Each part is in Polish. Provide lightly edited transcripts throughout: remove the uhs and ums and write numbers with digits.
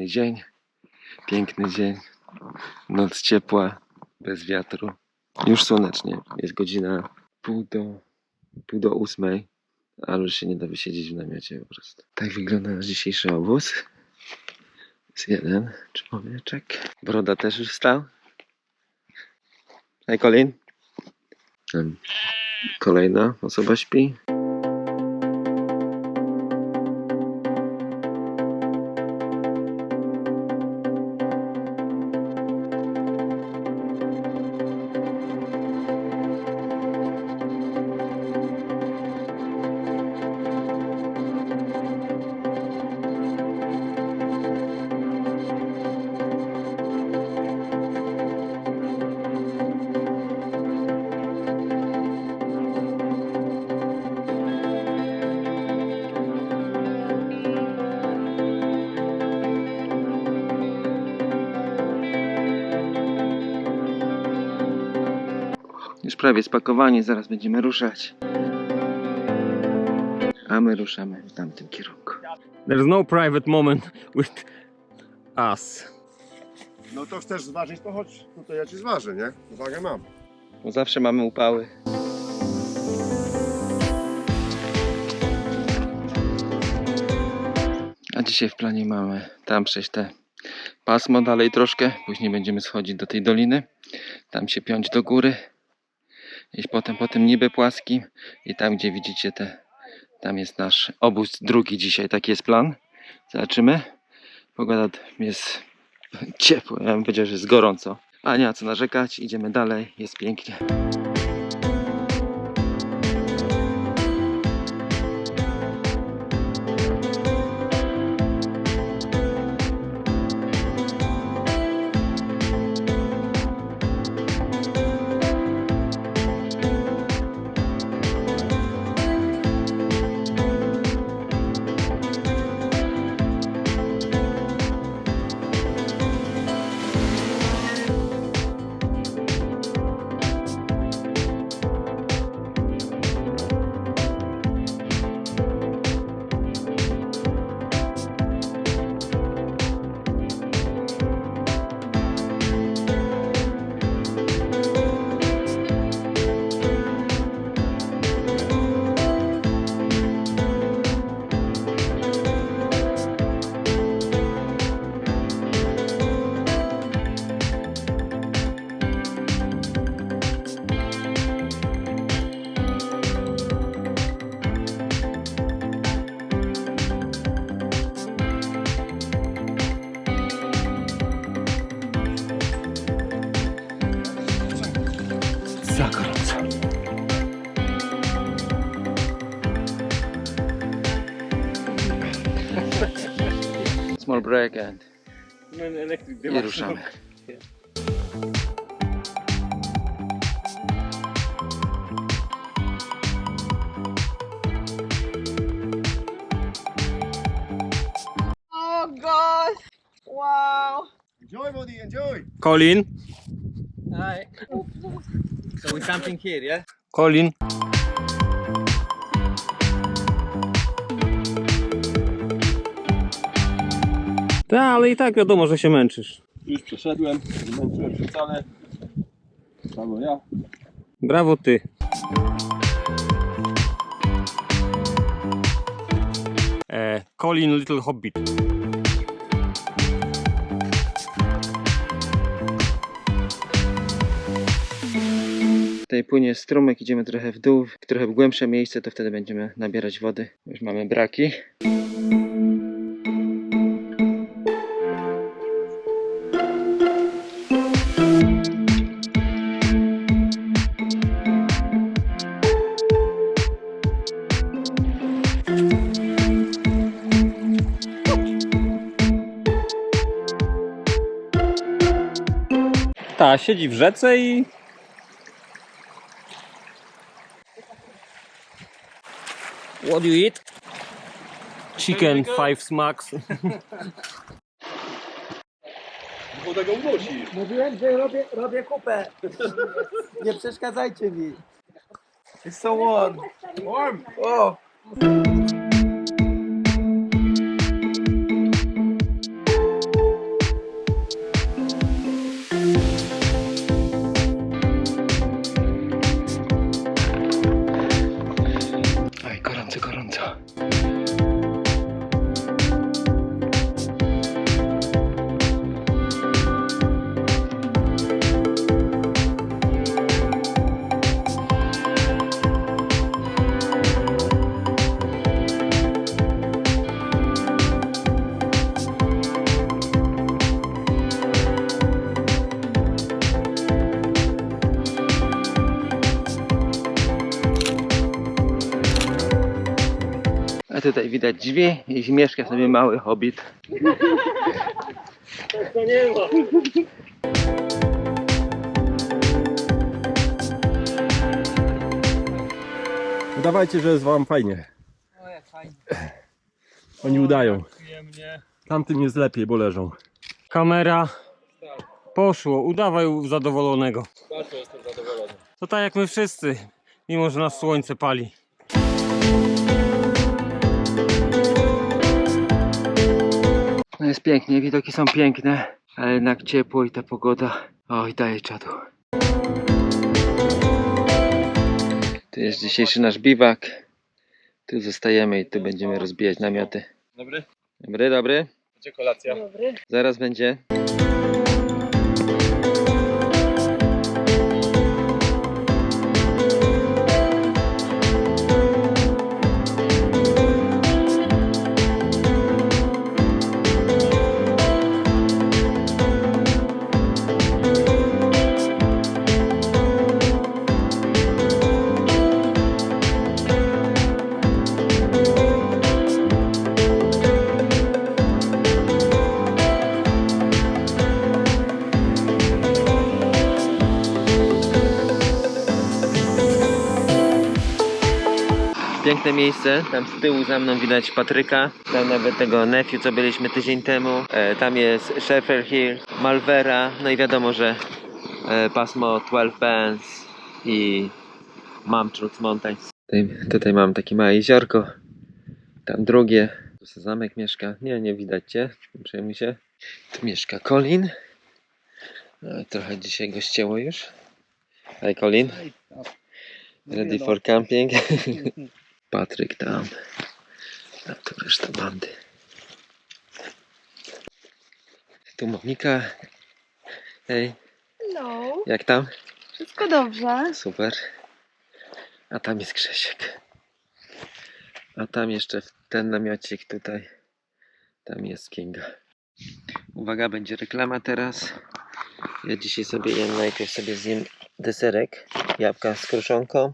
dzień, piękny dzień, noc ciepła, bez wiatru, już słonecznie, jest godzina pół do 8, ale już się nie da wysiedzieć w namiocie po prostu. Tak wygląda nasz dzisiejszy obóz. Jest jeden człowieczek, Broda też już wstał. Hej Colin. Kolejna osoba śpi. Już prawie spakowani, zaraz będziemy ruszać. A my ruszamy w tamtym kierunku. There's no private moment with us. No to chcesz zważyć, to chodź, tutaj ja ci zważę, nie? Uwagę mam. Bo zawsze mamy upały. A dzisiaj w planie mamy tam przejść te pasmo dalej troszkę. Później będziemy schodzić do tej doliny. Tam się piąć do góry. Iść potem po tym niby płaskim. I tam gdzie widzicie tam jest nasz obóz drugi dzisiaj. Taki jest plan. Zobaczymy. Pogoda jest ciepła. Ja bym powiedział, że jest gorąco. A nie ma co narzekać. Idziemy dalej. Jest pięknie. Za gorąco. Small break and i ruszamy. Oh gosh! Wow! Enjoy, buddy, enjoy! Colin. Hi. So we're camping here, yeah? Colin. Tak, ale i tak wiadomo, że się męczysz. Już przeszedłem, nie męczyłem się wcale. Samo ja. Brawo ty. Colin Little Hobbit. Tutaj płynie strumyk, idziemy trochę w dół, w trochę w głębsze miejsce, to wtedy będziemy nabierać wody. Już mamy braki. Ta, siedzi w rzece i... What do you eat? Chicken, 5 smacks. Bo tego unosi. Mówiłem, że robię kupę. Nie przeszkadzajcie mi. It's so warm. Warm. Oh. A tutaj widać drzwi i mieszka sobie mały hobbit. To nie ma. Udawajcie, że jest wam fajnie. Oni udają. Przyjemnie. Tamtym jest lepiej, bo leżą. Kamera. Poszło. Udawaj zadowolonego. Bardzo jestem zadowolony. To tak jak my wszyscy. Mimo, że nas słońce pali. No jest pięknie, widoki są piękne, ale jednak ciepło i ta pogoda. Oj, daje czadu. Tu jest dzisiejszy nasz biwak. Tu zostajemy i tu będziemy rozbijać namioty. Dobry? Dobry, dobry. Gdzie kolacja? Zaraz będzie. Piękne miejsce, tam z tyłu za mną widać Patryka, tam nawet tego Nephew, co byliśmy tydzień temu, tam jest Shepherd Hill, Malvera, no i wiadomo, że pasmo 12 Bands i Mammoth Mountains. Tutaj mam takie małe jeziorko, tam drugie, tu sobie zamek mieszka, nie widać cię, nie przejmuj się. Tu mieszka Colin, trochę dzisiaj go ścięło już. Hi Colin, ready for camping. Patryk tam, a tu reszta bandy. Tu Monika. Hej, No, jak tam? wszystko dobrze. Super. A tam jest Grzesiek. A tam jeszcze ten namiocik tutaj. Tam jest Kinga. Uwaga, będzie reklama teraz. Ja dzisiaj sobie jem, najpierw sobie zjem deserek, jabłka z kruszonką,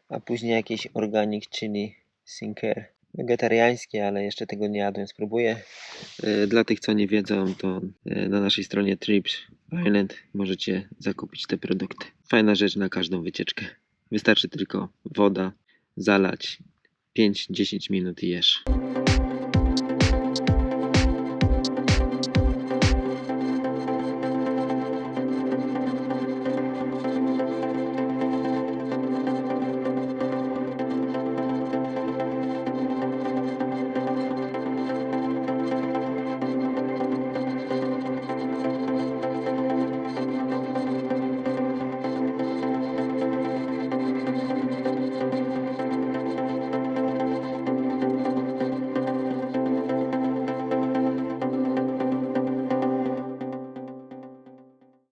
a później jakieś organic chili sinker. Wegetariańskie, ale jeszcze tego nie jadłem, spróbuję. Dla tych, co nie wiedzą, to na naszej stronie Trips Island możecie zakupić te produkty. Fajna rzecz na każdą wycieczkę. Wystarczy tylko woda, zalać 5-10 minut i jesz.